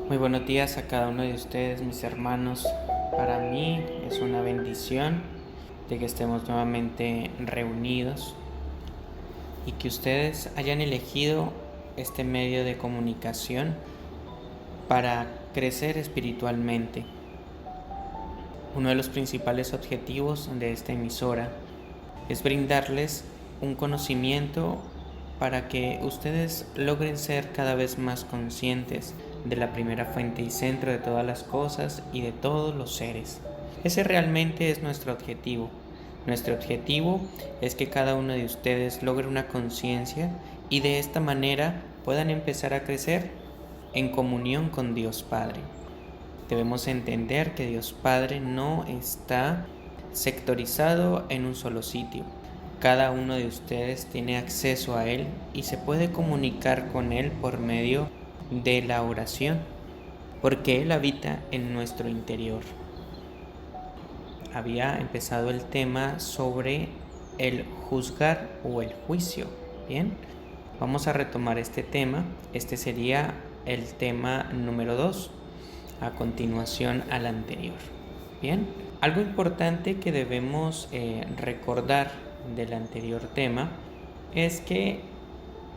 Muy buenos días a cada uno de ustedes, mis hermanos. Para mí es una bendición de que estemos nuevamente reunidos y que ustedes hayan elegido este medio de comunicación para crecer espiritualmente. Uno de los principales objetivos de esta emisora es brindarles un conocimiento para que ustedes logren ser cada vez más conscientes de la primera fuente y centro de todas las cosas y de todos los seres. Ese realmente es nuestro objetivo. Nuestro objetivo es que cada uno de ustedes logre una conciencia y de esta manera puedan empezar a crecer en comunión con Dios Padre. Debemos entender que Dios Padre no está sectorizado en un solo sitio. Cada uno de ustedes tiene acceso a Él y se puede comunicar con Él por medio de la oración, porque Él habita en nuestro interior. Había empezado el tema sobre el juzgar o el juicio. Bien, vamos a retomar este tema. Este sería el tema número 2, a continuación al anterior. Bien, algo importante que debemos recordar del anterior tema es que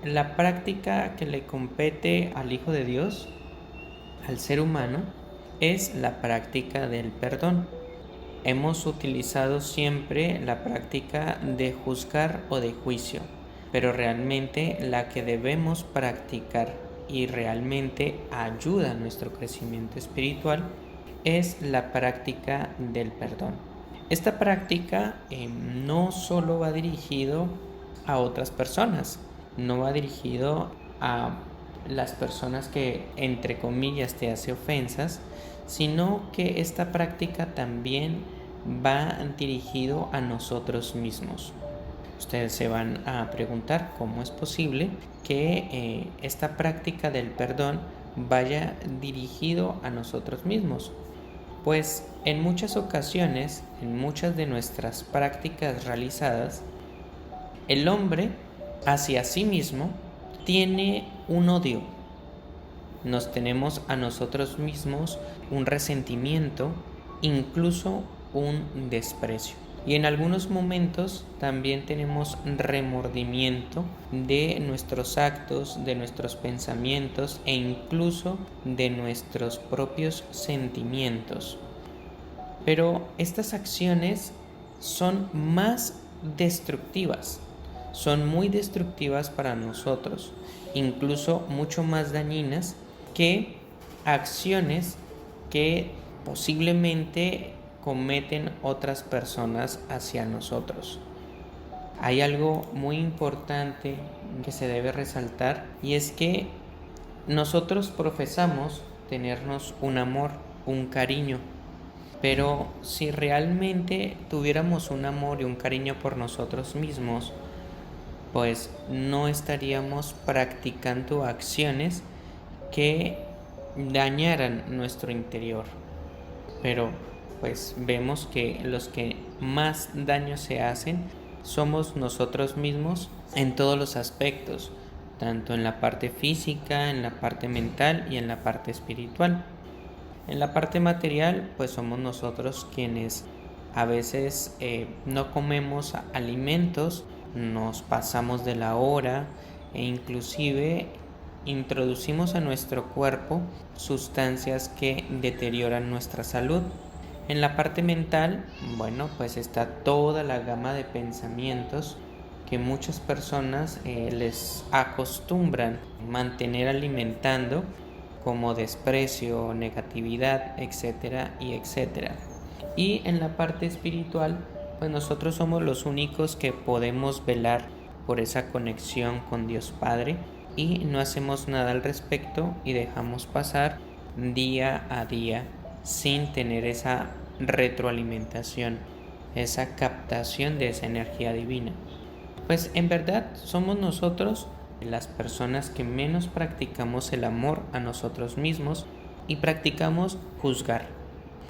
la práctica que le compete al Hijo de Dios, al ser humano, es la práctica del perdón. Hemos utilizado siempre la práctica de juzgar o de juicio, pero realmente la que debemos practicar y realmente ayuda a nuestro crecimiento espiritual es la práctica del perdón. Esta práctica no solo va dirigido a otras personas, no va dirigido a las personas que entre comillas te hace ofensas, sino que esta práctica también va dirigido a nosotros mismos. Ustedes se van a preguntar cómo es posible que esta práctica del perdón vaya dirigido a nosotros mismos. Pues en muchas ocasiones, en muchas de nuestras prácticas realizadas, el hombre hacia sí mismo tiene un odio. Nos tenemos a nosotros mismos un resentimiento, incluso un desprecio. Y en algunos momentos también tenemos remordimiento de nuestros actos, de nuestros pensamientos e incluso de nuestros propios sentimientos. Pero estas acciones son más destructivas, son muy destructivas para nosotros, incluso mucho más dañinas que acciones que posiblemente cometen otras personas hacia nosotros. Hay algo muy importante que se debe resaltar y es que nosotros profesamos tenernos un amor, un cariño, pero si realmente tuviéramos un amor y un cariño por nosotros mismos, pues no estaríamos practicando acciones que dañaran nuestro interior. Pero pues vemos que los que más daño se hacen somos nosotros mismos en todos los aspectos, tanto en la parte física, en la parte mental y en la parte espiritual. En la parte material, pues somos nosotros quienes a veces no comemos alimentos, nos pasamos de la hora e inclusive introducimos a nuestro cuerpo sustancias que deterioran nuestra salud. En la parte mental, bueno, pues está toda la gama de pensamientos que muchas personas les acostumbran mantener alimentando, como desprecio, negatividad, etcétera y etcétera. Y en la parte espiritual, pues nosotros somos los únicos que podemos velar por esa conexión con Dios Padre y no hacemos nada al respecto y dejamos pasar día a día sin tener esa retroalimentación, esa captación de esa energía divina. Pues en verdad somos nosotros las personas que menos practicamos el amor a nosotros mismos y practicamos juzgar.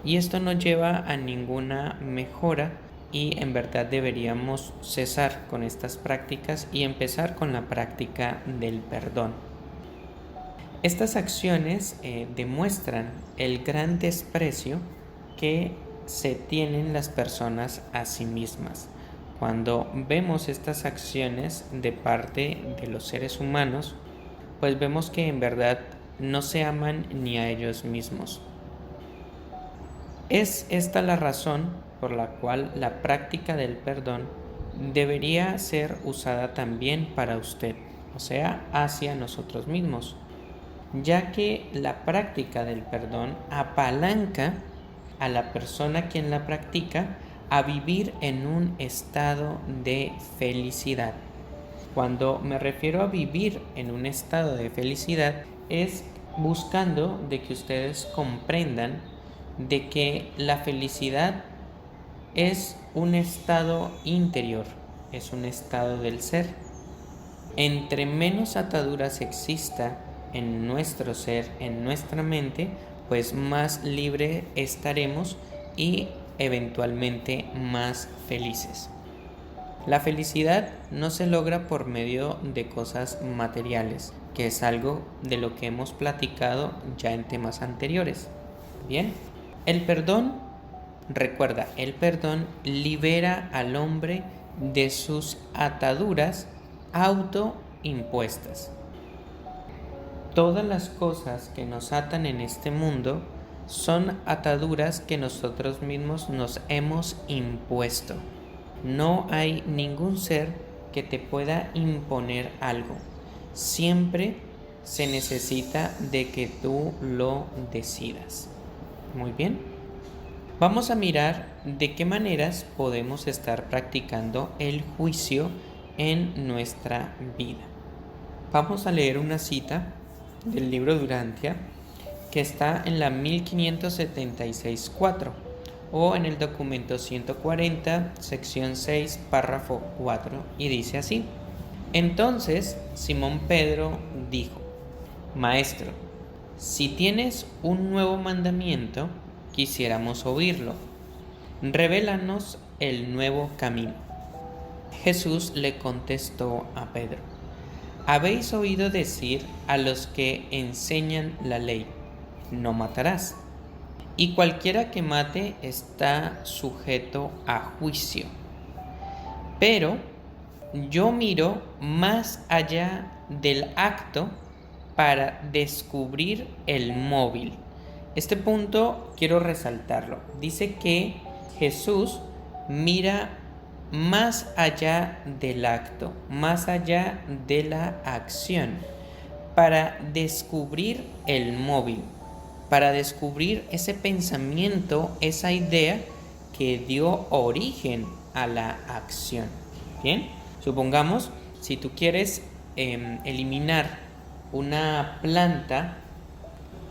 Y esto no lleva a ninguna mejora y en verdad deberíamos cesar con estas prácticas y empezar con la práctica del perdón. Estas acciones demuestran el gran desprecio que se tienen las personas a sí mismas. Cuando vemos estas acciones de parte de los seres humanos, pues vemos que en verdad no se aman ni a ellos mismos. Es esta la razón por la cual la práctica del perdón debería ser usada también para usted, o sea, hacia nosotros mismos, ya que la práctica del perdón apalanca a la persona quien la practica a vivir en un estado de felicidad. Cuando me refiero a vivir en un estado de felicidad, es buscando de que ustedes comprendan de que la felicidad es un estado interior, es un estado del ser. Entre menos ataduras exista en nuestro ser, en nuestra mente, pues más libre estaremos y eventualmente más felices. La felicidad no se logra por medio de cosas materiales, que es algo de lo que hemos platicado ya en temas anteriores. Bien, el perdón, recuerda, el perdón libera al hombre de sus ataduras autoimpuestas. Todas las cosas que nos atan en este mundo son ataduras que nosotros mismos nos hemos impuesto. No hay ningún ser que te pueda imponer algo. Siempre se necesita de que tú lo decidas. Muy bien. Vamos a mirar de qué maneras podemos estar practicando el juicio en nuestra vida. Vamos a leer una cita del libro Durantia que está en la 1576-4 o en el documento 140, sección 6, párrafo 4, y dice así: Entonces Simón Pedro dijo: Maestro, si tienes un nuevo mandamiento, quisiéramos oírlo. Revélanos el nuevo camino. Jesús le contestó a Pedro: Habéis oído decir a los que enseñan la ley: no matarás, y cualquiera que mate está sujeto a juicio. Pero yo miro más allá del acto para descubrir el móvil. Este punto quiero resaltarlo. Dice que Jesús mira más allá del acto, más allá de la acción, para descubrir el móvil, para descubrir ese pensamiento, esa idea que dio origen a la acción. Bien, supongamos, si tú quieres eliminar una planta,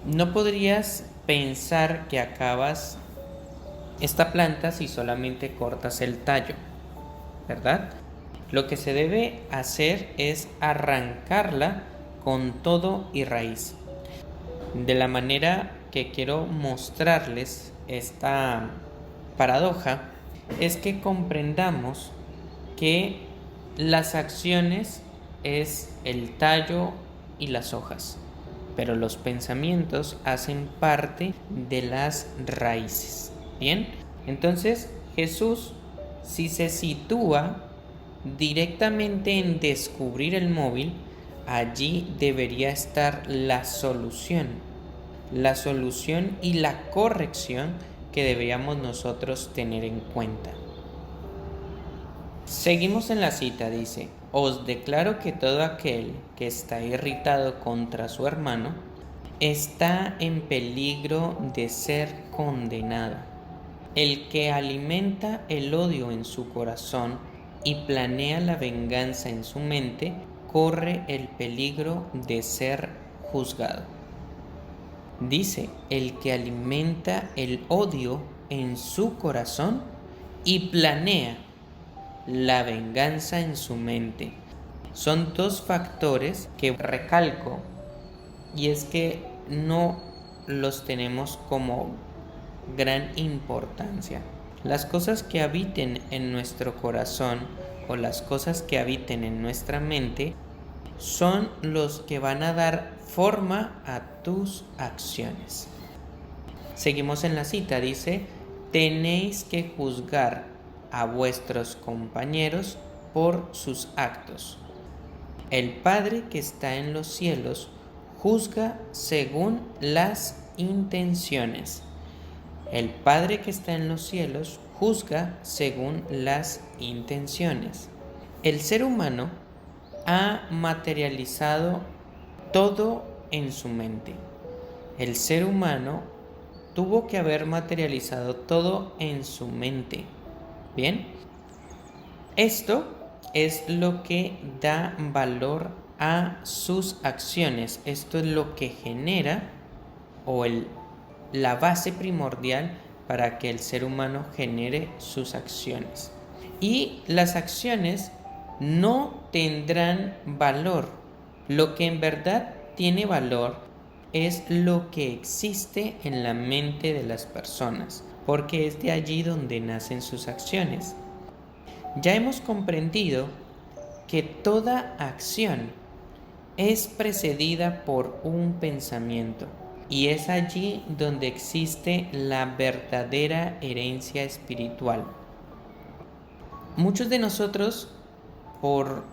no podrías pensar que acabas esta planta si solamente cortas el tallo, ¿verdad? Lo que se debe hacer es arrancarla con todo y raíz. De la manera que quiero mostrarles esta paradoja es que comprendamos que las acciones es el tallo y las hojas, pero los pensamientos hacen parte de las raíces. Bien, entonces Jesús, si se sitúa directamente en descubrir el móvil, allí debería estar la solución y la corrección que deberíamos nosotros tener en cuenta. Seguimos en la cita, dice: Os declaro que todo aquel que está irritado contra su hermano está en peligro de ser condenado. El que alimenta el odio en su corazón y planea la venganza en su mente corre el peligro de ser juzgado. Dice: el que alimenta el odio en su corazón y planea la venganza en su mente. Son dos factores que recalco, y es que no los tenemos como gran importancia. Las cosas que habiten en nuestro corazón o las cosas que habiten en nuestra mente son los que van a dar forma a tus acciones. Seguimos en la cita, dice: tenéis que juzgar a vuestros compañeros por sus actos. El Padre que está en los cielos juzga según las intenciones. El Padre que está en los cielos juzga según las intenciones. El ser humano ha materializado todo en su mente. El ser humano tuvo que haber materializado todo en su mente. Bien, esto es lo que da valor a sus acciones. Esto es lo que genera la base primordial para que el ser humano genere sus acciones. Y las acciones no tendrán valor. Lo que en verdad tiene valor es lo que existe en la mente de las personas, porque es de allí donde nacen sus acciones. Ya hemos comprendido que toda acción es precedida por un pensamiento, y es allí donde existe la verdadera herencia espiritual. Muchos de nosotros, por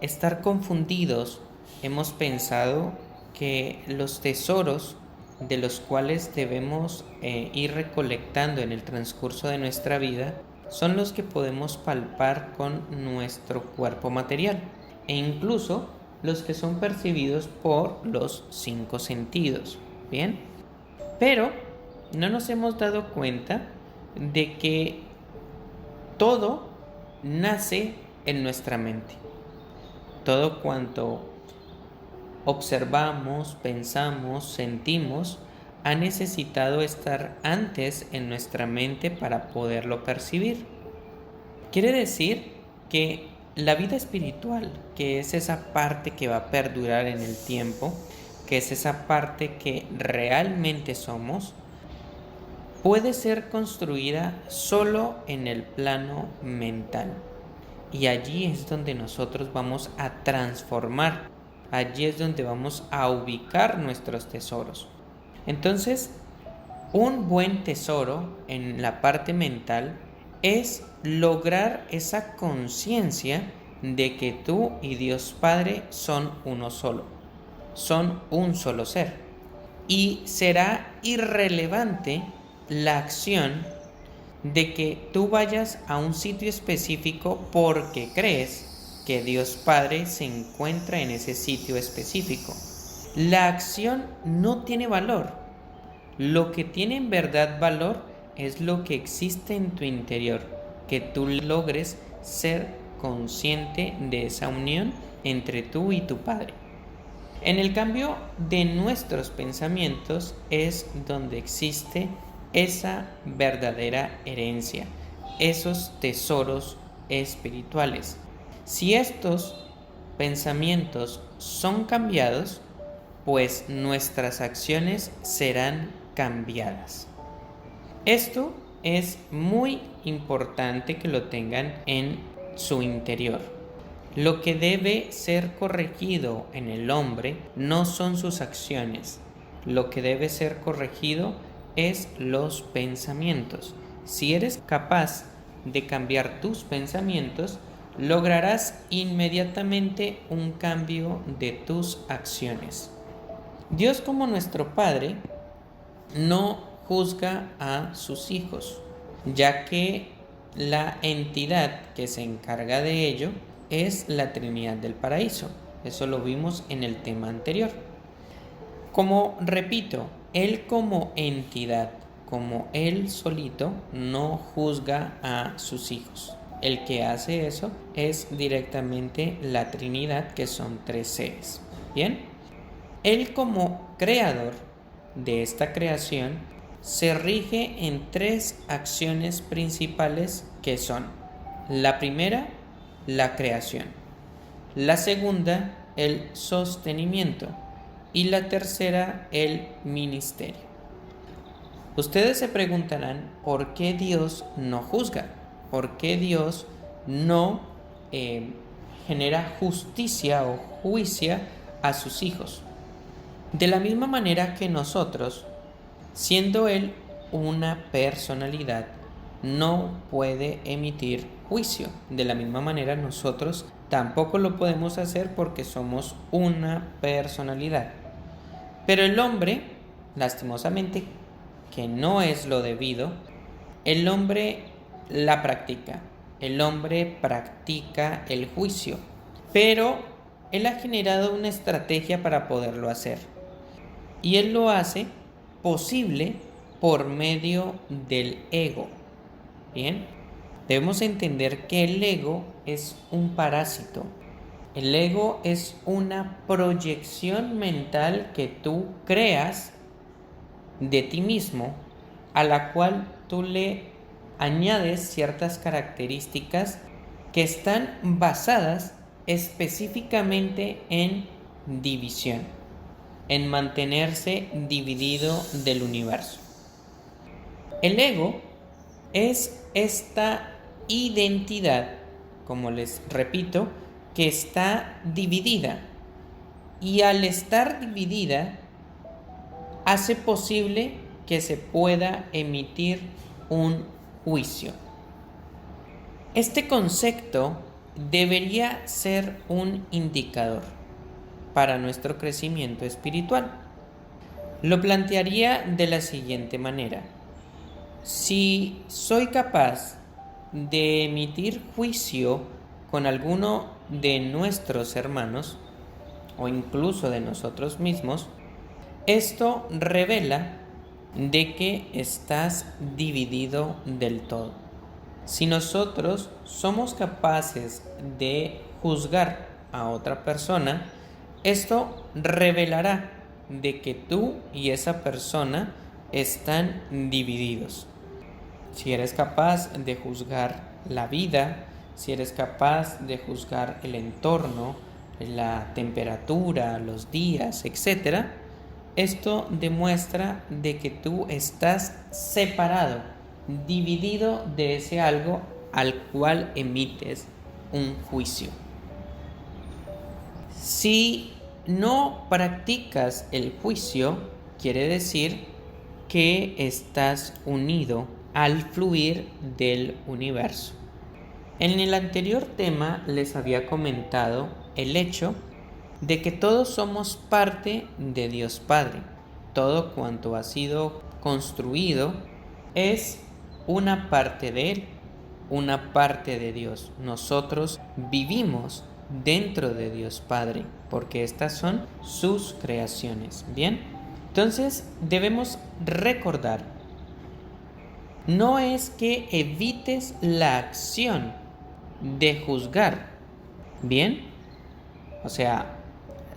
estar confundidos, hemos pensado que los tesoros de los cuales debemos ir recolectando en el transcurso de nuestra vida son los que podemos palpar con nuestro cuerpo material, e incluso los que son percibidos por los 5 sentidos. Bien, pero no nos hemos dado cuenta de que todo nace en nuestra mente. Todo cuanto observamos, pensamos, sentimos, ha necesitado estar antes en nuestra mente para poderlo percibir. Quiere decir que la vida espiritual, que es esa parte que va a perdurar en el tiempo, que es esa parte que realmente somos, puede ser construida solo en el plano mental. Y allí es donde nosotros vamos a transformar. Allí es donde vamos a ubicar nuestros tesoros. Entonces, un buen tesoro en la parte mental es lograr esa conciencia de que tú y Dios Padre son uno solo, son un solo ser. Y será irrelevante la acción de que tú vayas a un sitio específico porque crees que Dios Padre se encuentra en ese sitio específico. La acción no tiene valor. Lo que tiene en verdad valor es lo que existe en tu interior, que tú logres ser consciente de esa unión entre tú y tu Padre. En el cambio de nuestros pensamientos es donde existe esa verdadera herencia, esos tesoros espirituales. Si estos pensamientos son cambiados, pues nuestras acciones serán cambiadas. Esto es muy importante que lo tengan en su interior. Lo que debe ser corregido en el hombre no son sus acciones. Lo que debe ser corregido es los pensamientos. Si eres capaz de cambiar tus pensamientos, lograrás inmediatamente un cambio de tus acciones. Dios, como nuestro Padre, no juzga a sus hijos, ya que la entidad que se encarga de ello es la Trinidad del Paraíso. Eso lo vimos en el tema anterior. Como repito, Él como entidad, como Él solito, no juzga a sus hijos. El que hace eso es directamente la Trinidad, que son 3 seres. Bien, Él como creador de esta creación se rige en 3 acciones principales, que son: la primera, la creación; la segunda, el sostenimiento; y la tercera, el ministerio. Ustedes se preguntarán por qué Dios no juzga, por qué Dios no genera justicia o juicio a sus hijos. De la misma manera que nosotros, siendo Él una personalidad, no puede emitir juicio. De la misma manera nosotros tampoco lo podemos hacer porque somos una personalidad. Pero el hombre, lastimosamente, que no es lo debido, el hombre la practica. El hombre practica el juicio, pero él ha generado una estrategia para poderlo hacer. Y él lo hace posible por medio del ego. Bien, debemos entender que el ego es un parásito. El ego es una proyección mental que tú creas de ti mismo, a la cual tú le añades ciertas características que están basadas específicamente en división, en mantenerse dividido del universo. El ego es esta identidad, como les repito, que está dividida, y al estar dividida hace posible que se pueda emitir un juicio. Este concepto debería ser un indicador para nuestro crecimiento espiritual. Lo plantearía de la siguiente manera: si soy capaz de emitir juicio con alguno de nuestros hermanos o incluso de nosotros mismos, esto revela de que estás dividido del todo. Si nosotros somos capaces de juzgar a otra persona, esto revelará de que tú y esa persona están divididos. Si eres capaz de juzgar la vida, si eres capaz de juzgar el entorno, la temperatura, los días, etc., esto demuestra de que tú estás separado, dividido de ese algo al cual emites un juicio. Si no practicas el juicio, quiere decir que estás unido al fluir del universo. En el anterior tema les había comentado el hecho de que todos somos parte de Dios Padre. Todo cuanto ha sido construido es una parte de Él, una parte de Dios. Nosotros vivimos dentro de Dios Padre, porque estas son sus creaciones. Bien, entonces debemos recordar, no es que evites la acción de juzgar. Bien, o sea,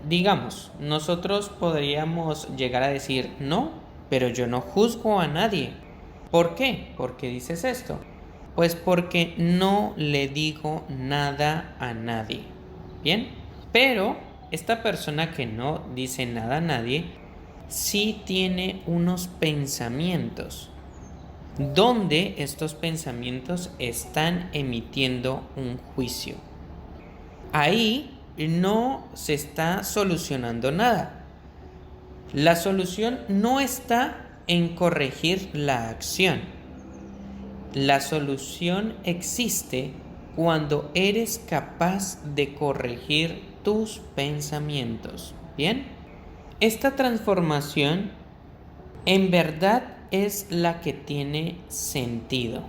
digamos, nosotros podríamos llegar a decir, no, pero yo no juzgo a nadie. ¿Por qué? ¿Por qué dices esto? Pues porque no le digo nada a nadie. Bien, pero esta persona que no dice nada a nadie, sí tiene unos pensamientos, donde estos pensamientos están emitiendo un juicio. Ahí no se está solucionando nada. La solución no está en corregir la acción. La solución existe cuando eres capaz de corregir tus pensamientos. Bien, esta transformación en verdad es la que tiene sentido.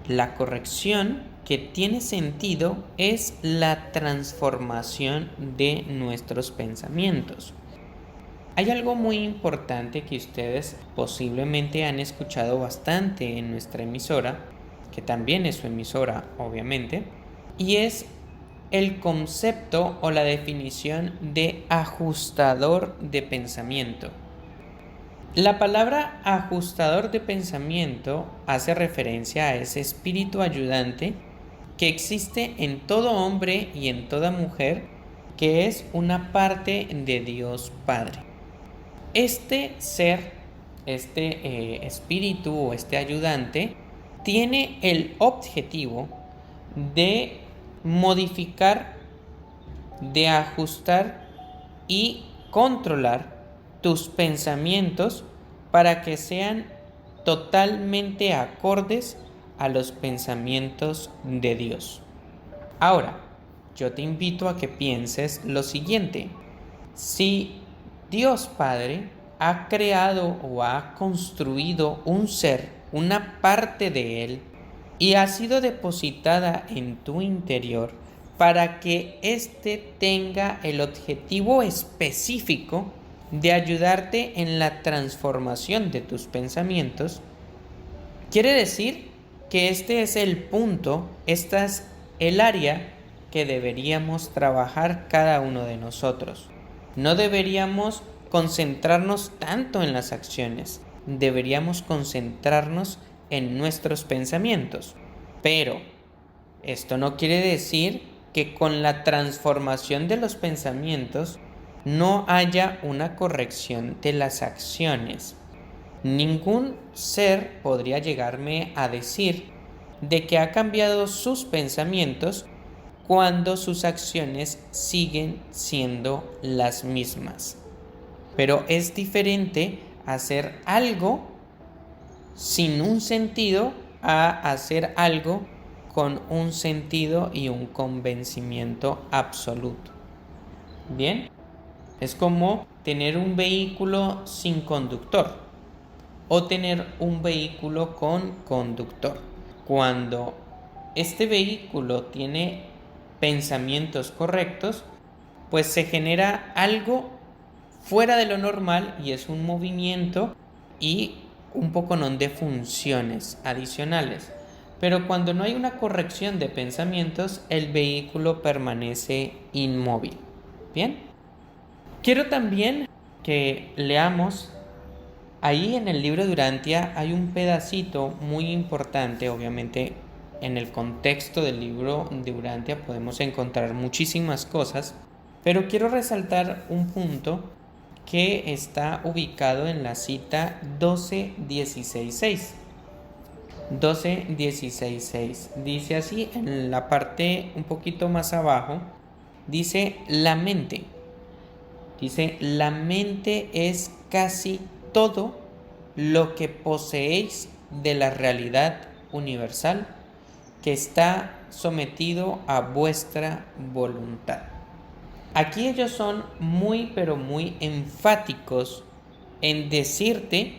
La corrección que tiene sentido es la transformación de nuestros pensamientos. Hay algo muy importante que ustedes posiblemente han escuchado bastante en nuestra emisora, que también es su emisora, obviamente, y es el concepto o la definición de ajustador de pensamiento. La palabra ajustador de pensamiento hace referencia a ese espíritu ayudante que existe en todo hombre y en toda mujer, que es una parte de Dios Padre. Este ser, este espíritu o este ayudante, tiene el objetivo de modificar, de ajustar y controlar tus pensamientos para que sean totalmente acordes a los pensamientos de Dios. Ahora, yo te invito a que pienses lo siguiente. Si Dios Padre ha creado o ha construido un ser, una parte de Él, y ha sido depositada en tu interior para que éste tenga el objetivo específico de ayudarte en la transformación de tus pensamientos, quiere decir que este es el punto, esta es el área que deberíamos trabajar cada uno de nosotros. No deberíamos concentrarnos tanto en las acciones, deberíamos concentrarnos en nuestros pensamientos. Pero esto no quiere decir que con la transformación de los pensamientos no haya una corrección de las acciones. Ningún ser podría llegarme a decir de que ha cambiado sus pensamientos cuando sus acciones siguen siendo las mismas. Pero es diferente hacer algo sin un sentido a hacer algo con un sentido y un convencimiento absoluto. Bien, es como tener un vehículo sin conductor o tener un vehículo con conductor. Cuando este vehículo tiene pensamientos correctos, pues se genera algo fuera de lo normal y es un movimiento y un poco de funciones adicionales. Pero cuando no hay una corrección de pensamientos, el vehículo permanece inmóvil. Bien, quiero también que leamos ahí en el libro de Urantia. Hay un pedacito muy importante. Obviamente en el contexto del libro de Urantia podemos encontrar muchísimas cosas, pero quiero resaltar un punto que está ubicado en la cita 12.16.6. 12.16.6 dice así, en la parte un poquito más abajo, dice la mente es casi todo lo que poseéis de la realidad universal que está sometido a vuestra voluntad. Aquí ellos son muy pero muy enfáticos en decirte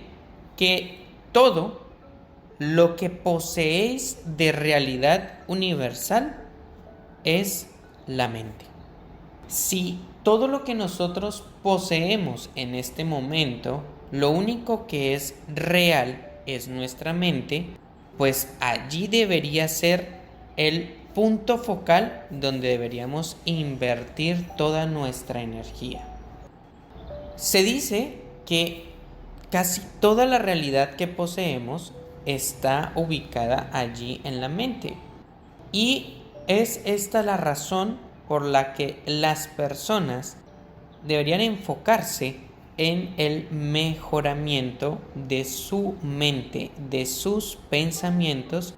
que todo lo que poseéis de realidad universal es la mente. Si todo lo que nosotros poseemos en este momento, lo único que es real es nuestra mente, pues allí debería ser el punto focal donde deberíamos invertir toda nuestra energía. Se dice que casi toda la realidad que poseemos está ubicada allí en la mente. Y es esta la razón por la que las personas deberían enfocarse en el mejoramiento de su mente, de sus pensamientos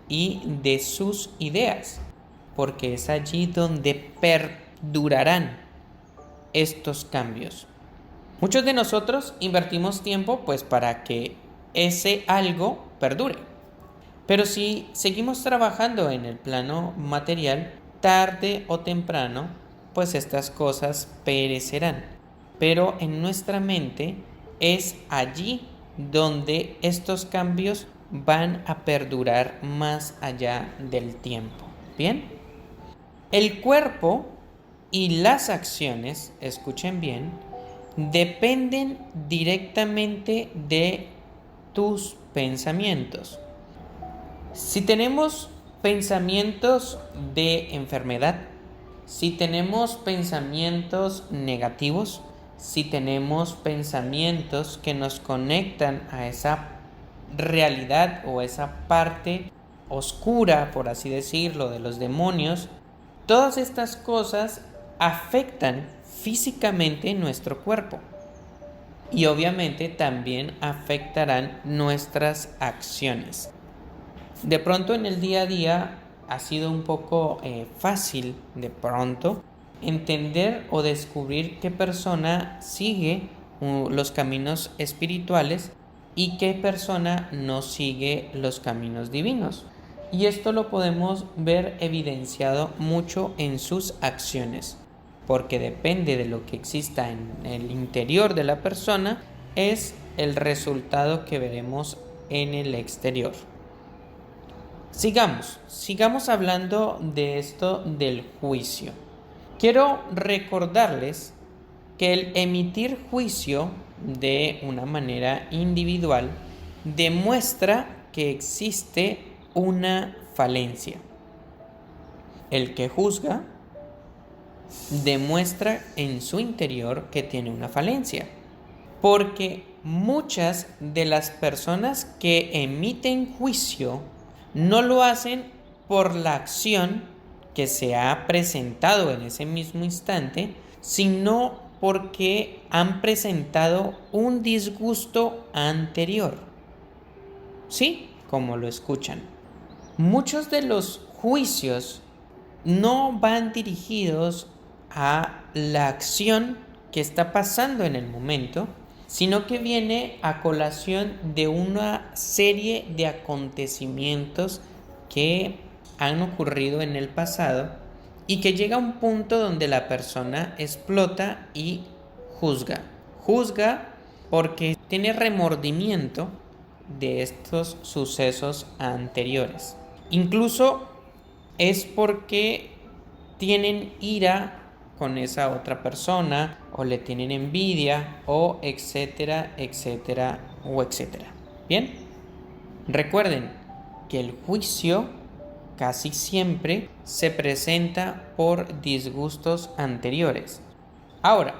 y de sus ideas, porque es allí donde perdurarán estos cambios. Muchos de nosotros invertimos tiempo pues para que ese algo perdure. Pero si seguimos trabajando en el plano material, tarde o temprano, pues estas cosas perecerán. Pero en nuestra mente es allí donde estos cambios van a perdurar más allá del tiempo. ¿Bien? El cuerpo y las acciones, escuchen bien, dependen directamente de tus pensamientos. Si tenemos pensamientos de enfermedad, si tenemos pensamientos negativos, si tenemos pensamientos que nos conectan a esa realidad o esa parte oscura, por así decirlo, de los demonios, todas estas cosas afectan físicamente nuestro cuerpo y obviamente también afectarán nuestras acciones. De pronto en el día a día ha sido un poco fácil de pronto entender o descubrir qué persona sigue los caminos espirituales y qué persona no sigue los caminos divinos. Y esto lo podemos ver evidenciado mucho en sus acciones, porque depende de lo que exista en el interior de la persona, es el resultado que veremos en el exterior. Sigamos hablando de esto del juicio. Quiero recordarles que el emitir juicio de una manera individual demuestra que existe una falencia. El que juzga demuestra en su interior que tiene una falencia, porque muchas de las personas que emiten juicio no lo hacen por la acción que se ha presentado en ese mismo instante, sino porque han presentado un disgusto anterior. Sí, como lo escuchan. Muchos de los juicios no van dirigidos a la acción que está pasando en el momento, sino que viene a colación de una serie de acontecimientos que han ocurrido en el pasado y que llega a un punto donde la persona explota y juzga. Juzga porque tiene remordimiento de estos sucesos anteriores. Incluso es porque tienen ira con esa otra persona o le tienen envidia o etcétera, etcétera o etcétera. Bien, recuerden que el juicio casi siempre se presenta por disgustos anteriores. Ahora,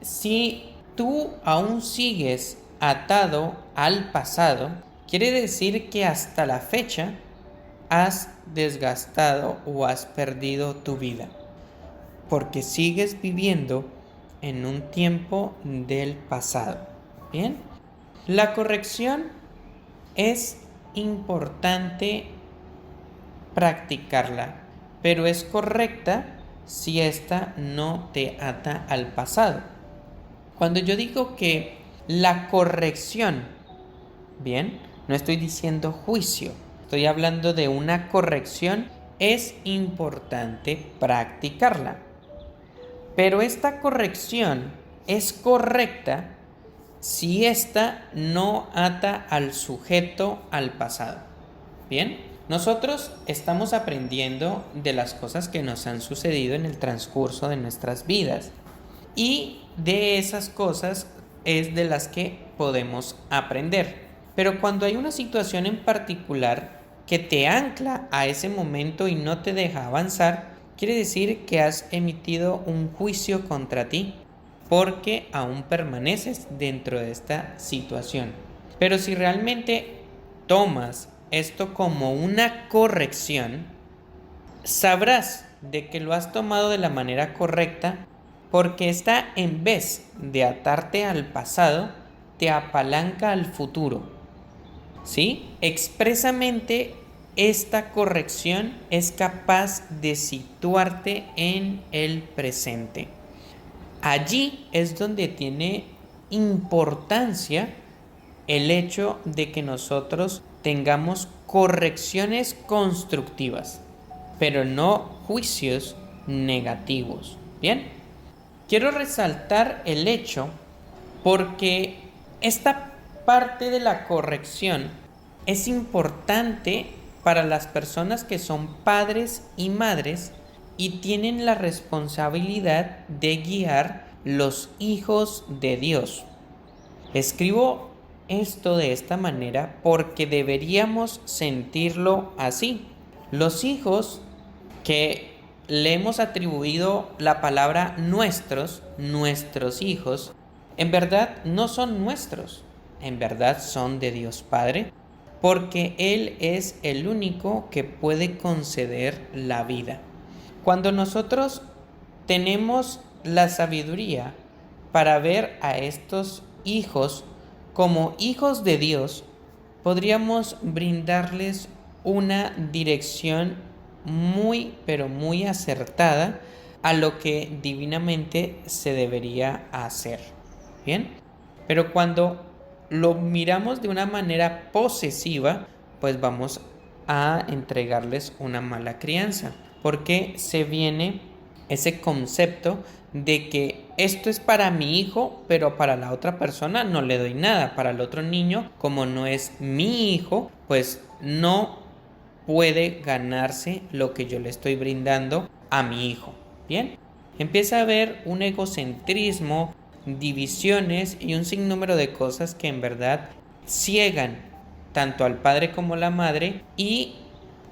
si tú aún sigues atado al pasado, quiere decir que hasta la fecha has desgastado o has perdido tu vida, porque sigues viviendo en un tiempo del pasado. Bien, la corrección es importante practicarla, pero es correcta si ésta no te ata al pasado. Cuando yo digo que la corrección, bien, no estoy diciendo juicio, estoy hablando de una corrección, es importante practicarla. Pero esta corrección es correcta si ésta no ata al sujeto al pasado. Bien, nosotros estamos aprendiendo de las cosas que nos han sucedido en el transcurso de nuestras vidas. Y de esas cosas es de las que podemos aprender. Pero cuando hay una situación en particular que te ancla a ese momento y no te deja avanzar, quiere decir que has emitido un juicio contra ti, porque aún permaneces dentro de esta situación. Pero si realmente tomas esto como una corrección, sabrás de que lo has tomado de la manera correcta, porque esta, en vez de atarte al pasado, te apalanca al futuro. ¿Sí? Expresamente esta corrección es capaz de situarte en el presente. Allí es donde tiene importancia el hecho de que nosotros tengamos correcciones constructivas, pero no juicios negativos. Bien, quiero resaltar el hecho porque esta parte de la corrección es importante para las personas que son padres y madres y tienen la responsabilidad de guiar los hijos de Dios. Escribo esto de esta manera porque deberíamos sentirlo así. Los hijos que le hemos atribuido la palabra nuestros hijos, en verdad no son nuestros, en verdad son de Dios Padre, porque Él es el único que puede conceder la vida. Cuando nosotros tenemos la sabiduría para ver a estos hijos como hijos de Dios, podríamos brindarles una dirección muy, pero muy acertada a lo que divinamente se debería hacer. ¿Bien? Pero cuando lo miramos de una manera posesiva, pues vamos a entregarles una mala crianza, porque se viene ese concepto de que esto es para mi hijo, pero para la otra persona no le doy nada. Para el otro niño, como no es mi hijo, pues no puede ganarse lo que yo le estoy brindando a mi hijo. Bien, empieza a haber un egocentrismo, divisiones y un sinnúmero de cosas que en verdad ciegan tanto al padre como a la madre y,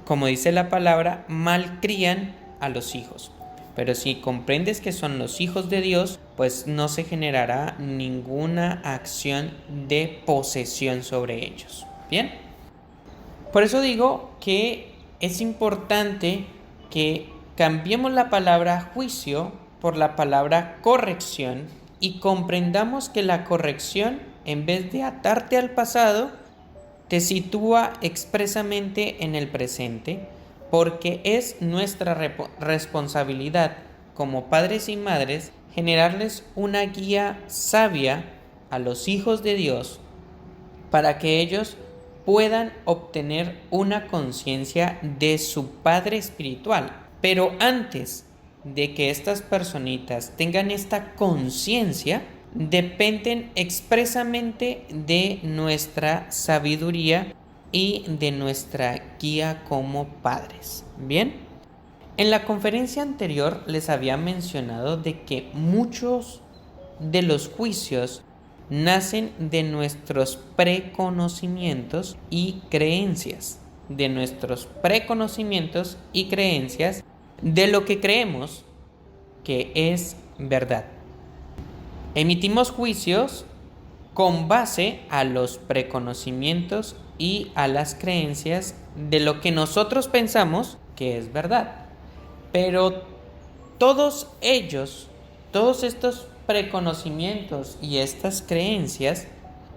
como dice la palabra, malcrían a los hijos. Pero si comprendes que son los hijos de Dios, pues no se generará ninguna acción de posesión sobre ellos. Bien, por eso digo que es importante que cambiemos la palabra juicio por la palabra corrección y comprendamos que la corrección, en vez de atarte al pasado, te sitúa expresamente en el presente, porque es nuestra responsabilidad como padres y madres generarles una guía sabia a los hijos de Dios para que ellos puedan obtener una conciencia de su Padre espiritual. Pero antes de que estas personitas tengan esta conciencia, dependen expresamente de nuestra sabiduría y de nuestra guía como padres. Bien, en la conferencia anterior les había mencionado de que muchos de los juicios nacen de nuestros preconocimientos y creencias, de nuestros preconocimientos y creencias de lo que creemos que es verdad. Emitimos juicios con base a los preconocimientos y a las creencias de lo que nosotros pensamos que es verdad. Pero todos estos preconocimientos y estas creencias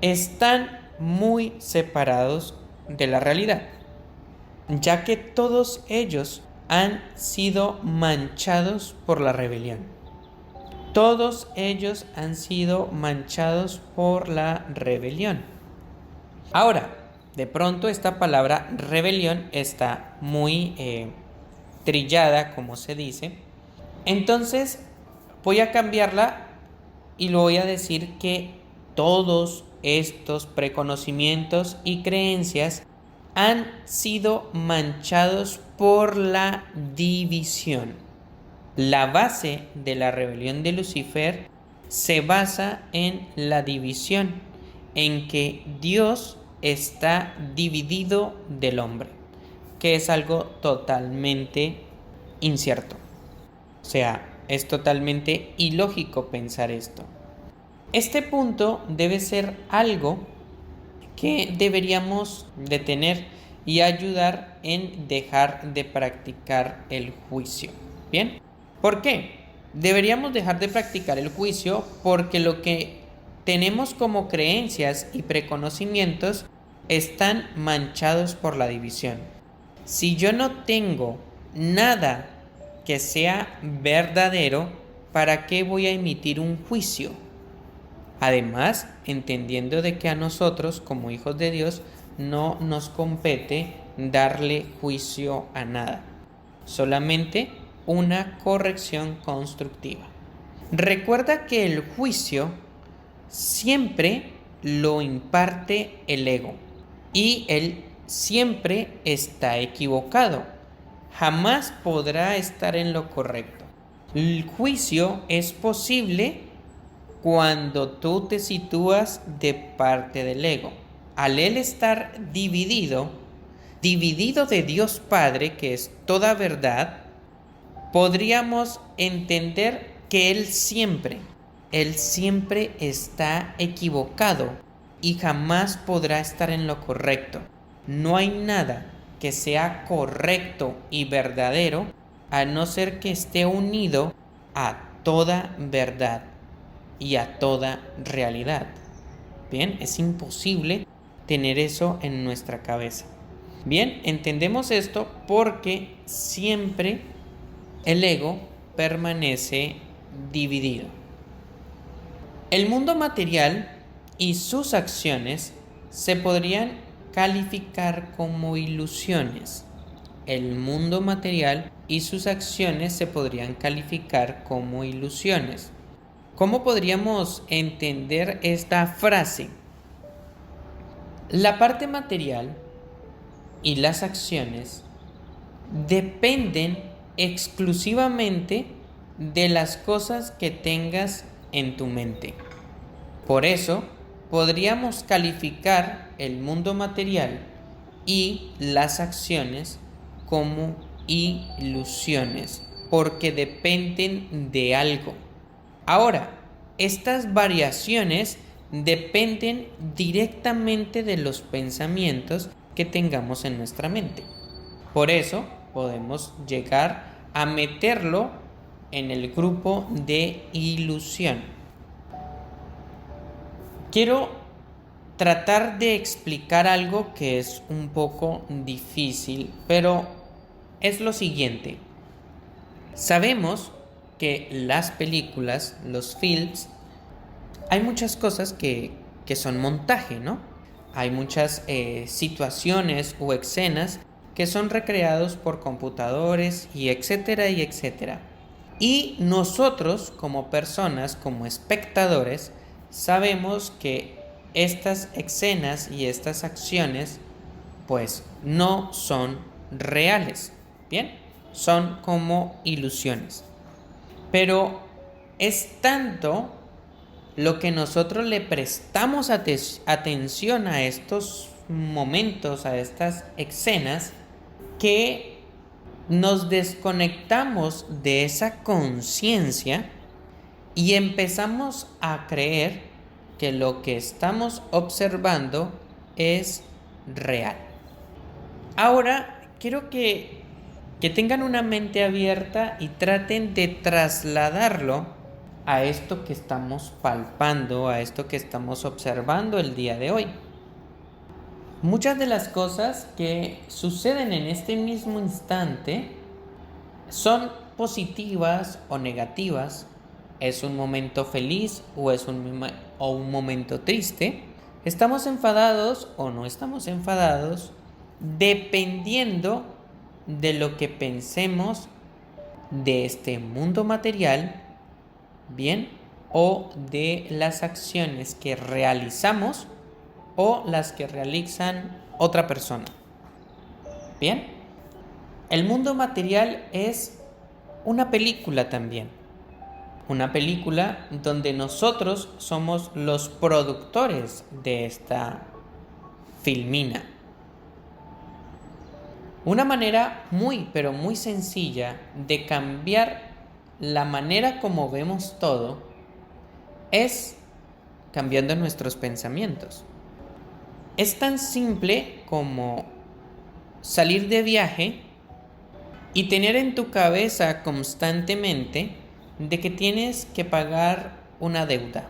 están muy separados de la realidad, ya que todos ellos han sido manchados por la rebelión. Todos ellos han sido manchados por la rebelión. Ahora, de pronto esta palabra rebelión está muy trillada, como se dice. Entonces voy a cambiarla y lo voy a decir que todos estos preconocimientos y creencias han sido manchados por la división. La base de la rebelión de Lucifer se basa en la división, en que Dios está dividido del hombre, que es algo totalmente incierto. O sea, es totalmente ilógico pensar esto. Este punto debe ser algo que deberíamos detener y ayudar en dejar de practicar el juicio. ¿Bien? ¿Por qué? Deberíamos dejar de practicar el juicio porque lo que tenemos como creencias y preconocimientos están manchados por la división. Si yo no tengo nada que sea verdadero, ¿para qué voy a emitir un juicio? Además, entendiendo de que a nosotros, como hijos de Dios, no nos compete darle juicio a nada, solamente una corrección constructiva. Recuerda que el juicio siempre lo imparte el ego y él siempre está equivocado. Jamás podrá estar en lo correcto. El juicio es posible cuando tú te sitúas de parte del ego. Al él estar dividido de Dios Padre, que es toda verdad, podríamos entender que Él siempre está equivocado y jamás podrá estar en lo correcto. No hay nada que sea correcto y verdadero a no ser que esté unido a toda verdad y a toda realidad. Bien, es imposible tener eso en nuestra cabeza. Bien, entendemos esto porque siempre el ego permanece dividido. El mundo material y sus acciones se podrían calificar como ilusiones. El mundo material y sus acciones se podrían calificar como ilusiones. ¿Cómo podríamos entender esta frase? La parte material y las acciones dependen exclusivamente de las cosas que tengas en tu mente. Por eso, podríamos calificar el mundo material y las acciones como ilusiones, porque dependen de algo. Ahora, estas variaciones dependen directamente de los pensamientos que tengamos en nuestra mente. Por eso, podemos llegar a meterlo en el grupo de ilusión. Quiero tratar de explicar algo que es un poco difícil, pero es lo siguiente. Sabemos que las películas, los films, hay muchas cosas que son montaje, ¿no? Hay muchas situaciones o escenas que son recreados por computadores y etcétera y etcétera. Y nosotros como personas, como espectadores, sabemos que estas escenas y estas acciones pues no son reales, ¿bien? Son como ilusiones. Pero es tanto lo que nosotros le prestamos atención a estos momentos, a estas escenas, que nos desconectamos de esa conciencia y empezamos a creer que lo que estamos observando es real. Ahora quiero que tengan una mente abierta y traten de trasladarlo a esto que estamos palpando, a esto que estamos observando el día de hoy. Muchas de las cosas que suceden en este mismo instante son positivas o negativas. ¿Es un momento feliz o es un momento triste? ¿Estamos enfadados o no estamos enfadados? Dependiendo de lo que pensemos de este mundo material, ¿bien? O de las acciones que realizamos o las que realizan otra persona. ¿Bien? El mundo material es una película también. Una película donde nosotros somos los productores de esta filmina. Una manera muy, pero muy sencilla de cambiar la manera como vemos todo es cambiando nuestros pensamientos. Es tan simple como salir de viaje y tener en tu cabeza constantemente de que tienes que pagar una deuda.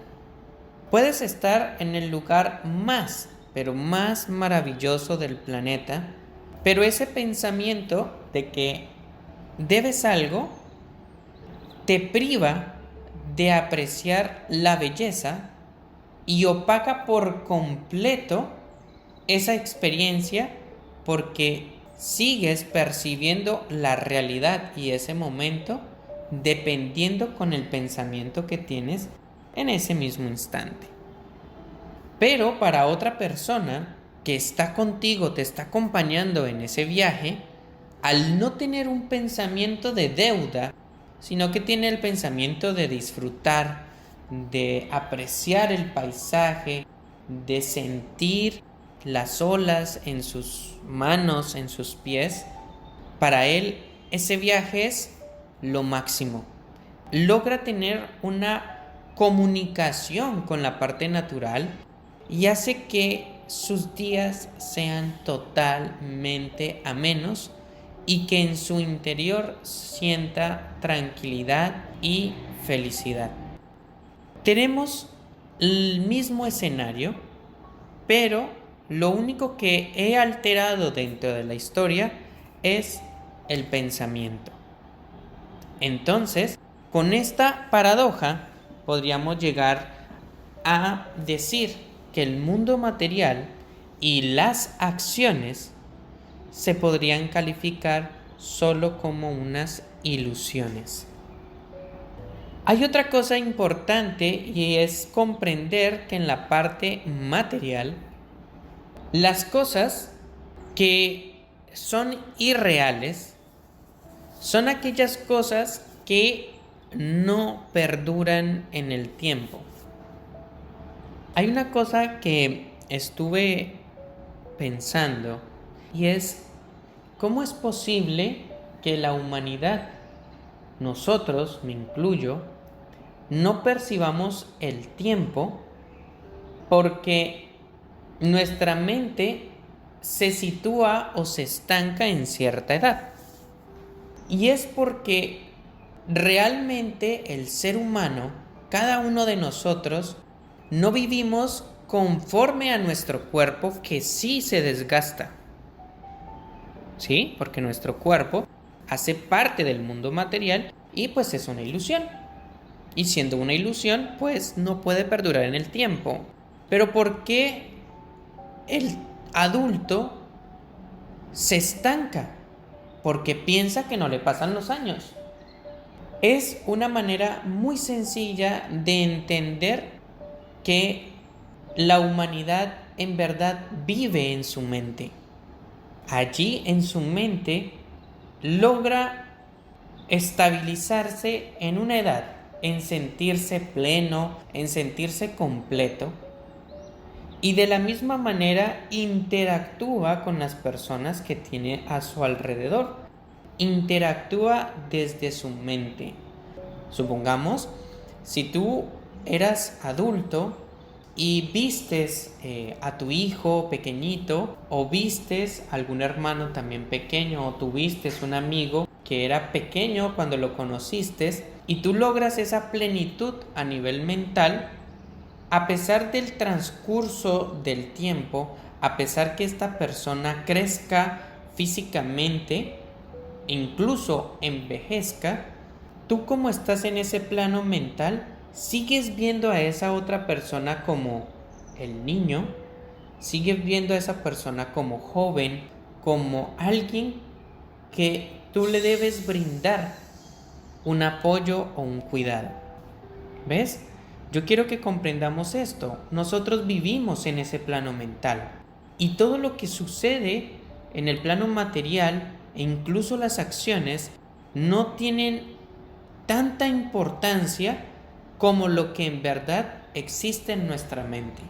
Puedes estar en el lugar más, pero más maravilloso del planeta, pero ese pensamiento de que debes algo te priva de apreciar la belleza y opaca por completo esa experiencia, porque sigues percibiendo la realidad y ese momento dependiendo con el pensamiento que tienes en ese mismo instante. Pero para otra persona que está contigo, te está acompañando en ese viaje, al no tener un pensamiento de deuda, sino que tiene el pensamiento de disfrutar, de apreciar el paisaje, de sentir las olas en sus manos, en sus pies, para él ese viaje es lo máximo. Logra tener una comunicación con la parte natural y hace que sus días sean totalmente amenos y que en su interior sienta tranquilidad y felicidad. Tenemos el mismo escenario, pero lo único que he alterado dentro de la historia es el pensamiento. Entonces, Con esta paradoja podríamos llegar a decir que el mundo material y las acciones se podrían calificar solo como unas ilusiones. Hay otra cosa importante y es comprender que en la parte material, las cosas que son irreales son aquellas cosas que no perduran en el tiempo. Hay una cosa que estuve pensando y es cómo es posible que la humanidad, nosotros, me incluyo, no percibamos el tiempo porque nuestra mente se sitúa o se estanca en cierta edad. Y es porque realmente el ser humano, cada uno de nosotros, no vivimos conforme a nuestro cuerpo que sí se desgasta. ¿Sí? Porque nuestro cuerpo hace parte del mundo material y pues es una ilusión. Y siendo una ilusión, pues no puede perdurar en el tiempo. Pero ¿por qué el adulto se estanca? Porque piensa que no le pasan los años. Es una manera muy sencilla de entender que la humanidad en verdad vive en su mente. Allí en su mente logra estabilizarse en una edad, en sentirse pleno, en sentirse completo, y de la misma manera interactúa con las personas que tiene a su alrededor. Interactúa desde su mente. Supongamos, si tú eras adulto y vistes a tu hijo pequeñito, o vistes a algún hermano también pequeño, o tuviste un amigo que era pequeño cuando lo conociste, y tú logras esa plenitud a nivel mental, a pesar del transcurso del tiempo, a pesar que esta persona crezca físicamente, incluso envejezca, tú como estás en ese plano mental, sigues viendo a esa otra persona como el niño, sigues viendo a esa persona como joven, como alguien que tú le debes brindar un apoyo o un cuidado. ¿Ves? Yo quiero que comprendamos esto. Nosotros vivimos en ese plano mental y todo lo que sucede en el plano material e incluso las acciones no tienen tanta importancia como lo que en verdad existe en nuestra mente,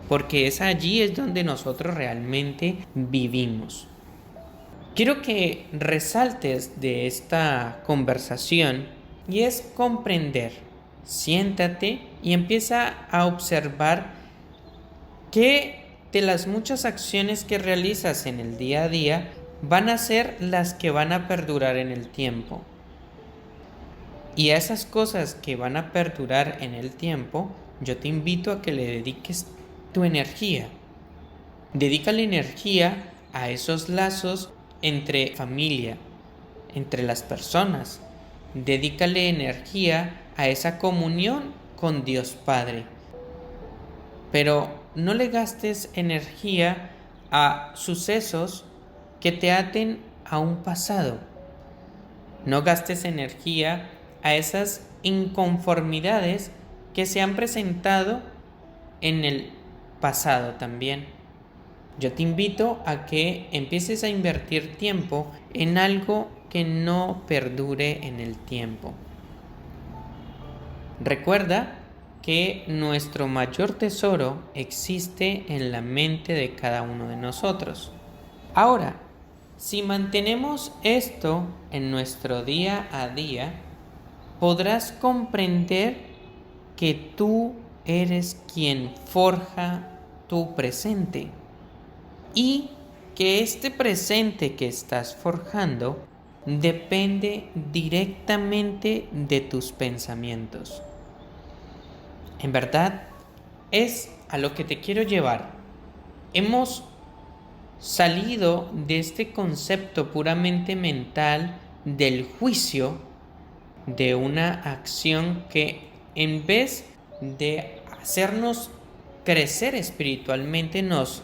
porque allí es donde nosotros realmente vivimos. Quiero que resaltes de esta conversación y es comprender. Siéntate y empieza a observar qué de las muchas acciones que realizas en el día a día van a ser las que van a perdurar en el tiempo. Y a esas cosas que van a perdurar en el tiempo, yo te invito a que le dediques tu energía. Dedícale energía a esos lazos entre familia, entre las personas. Dedícale energía a esa comunión con Dios Padre. Pero no le gastes energía a sucesos que te aten a un pasado. No gastes energía a esas inconformidades que se han presentado en el pasado también. Yo te invito a que empieces a invertir tiempo en algo que no perdure en el tiempo. Recuerda que nuestro mayor tesoro existe en la mente de cada uno de nosotros. Ahora, si mantenemos esto en nuestro día a día, podrás comprender que tú eres quien forja tu presente y que este presente que estás forjando depende directamente de tus pensamientos. En verdad, es a lo que te quiero llevar. Hemos salido de este concepto puramente mental del juicio, de una acción que en vez de hacernos crecer espiritualmente nos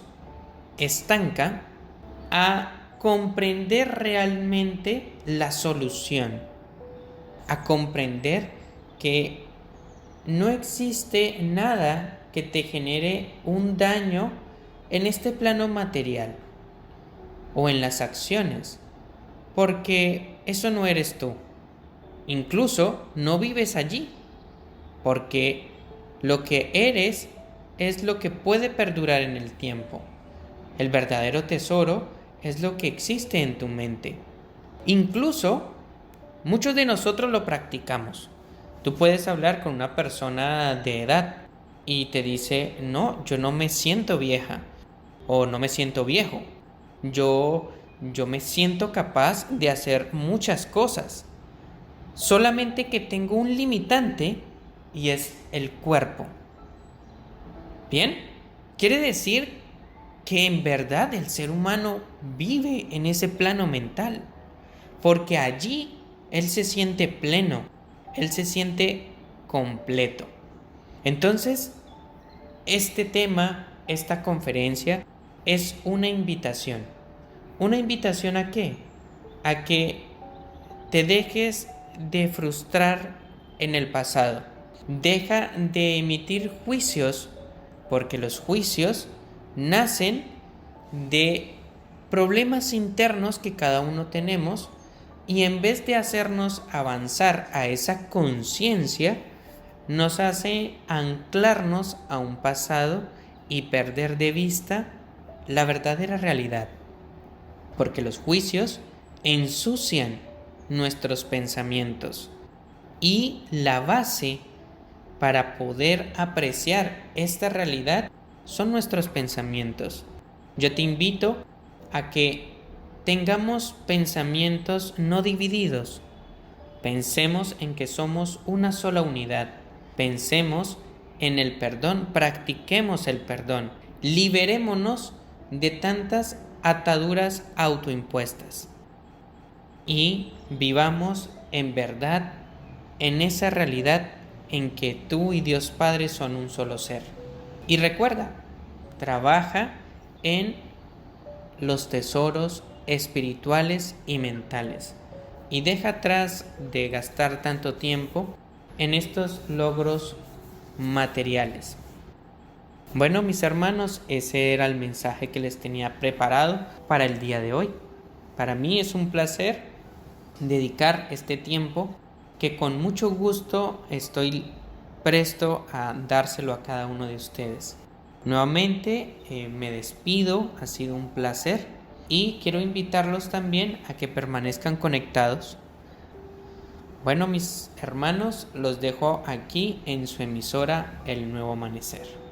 estanca a comprender realmente la solución, a comprender que no existe nada que te genere un daño en este plano material o en las acciones, porque eso no eres tú. Incluso no vives allí, porque lo que eres es lo que puede perdurar en el tiempo. El verdadero tesoro es lo que existe en tu mente. Incluso muchos de nosotros lo practicamos. Tú puedes hablar con una persona de edad y te dice, no, yo no me siento vieja o no me siento viejo. Yo me siento capaz de hacer muchas cosas. Solamente que tengo un limitante y es el cuerpo. Bien, quiere decir que en verdad el ser humano vive en ese plano mental, porque allí él se siente pleno, él se siente completo. Entonces, este tema, esta conferencia, es una invitación. ¿Una invitación a qué? A que te dejes de frustrar en el pasado. Deja de emitir juicios, porque los juicios nacen de problemas internos que cada uno tenemos, y en vez de hacernos avanzar a esa conciencia, nos hace anclarnos a un pasado y perder de vista la verdadera realidad, porque los juicios ensucian nuestros pensamientos y la base para poder apreciar esta realidad son nuestros pensamientos. Yo te invito a que tengamos pensamientos no divididos. Pensemos en que somos una sola unidad. Pensemos en el perdón, practiquemos el perdón. Liberémonos de tantas ataduras autoimpuestas y vivamos en verdad en esa realidad en que tú y Dios Padre son un solo ser. Y recuerda, trabaja en los tesoros espirituales y mentales y deja atrás de gastar tanto tiempo en estos logros materiales. Bueno, mis hermanos, ese era el mensaje que les tenía preparado para el día de hoy. Para mí es un placer dedicar este tiempo que con mucho gusto estoy presto a dárselo a cada uno de ustedes. Nuevamente me despido, ha sido un placer y quiero invitarlos también a que permanezcan conectados. Bueno, mis hermanos, los dejo aquí en su emisora El Nuevo Amanecer.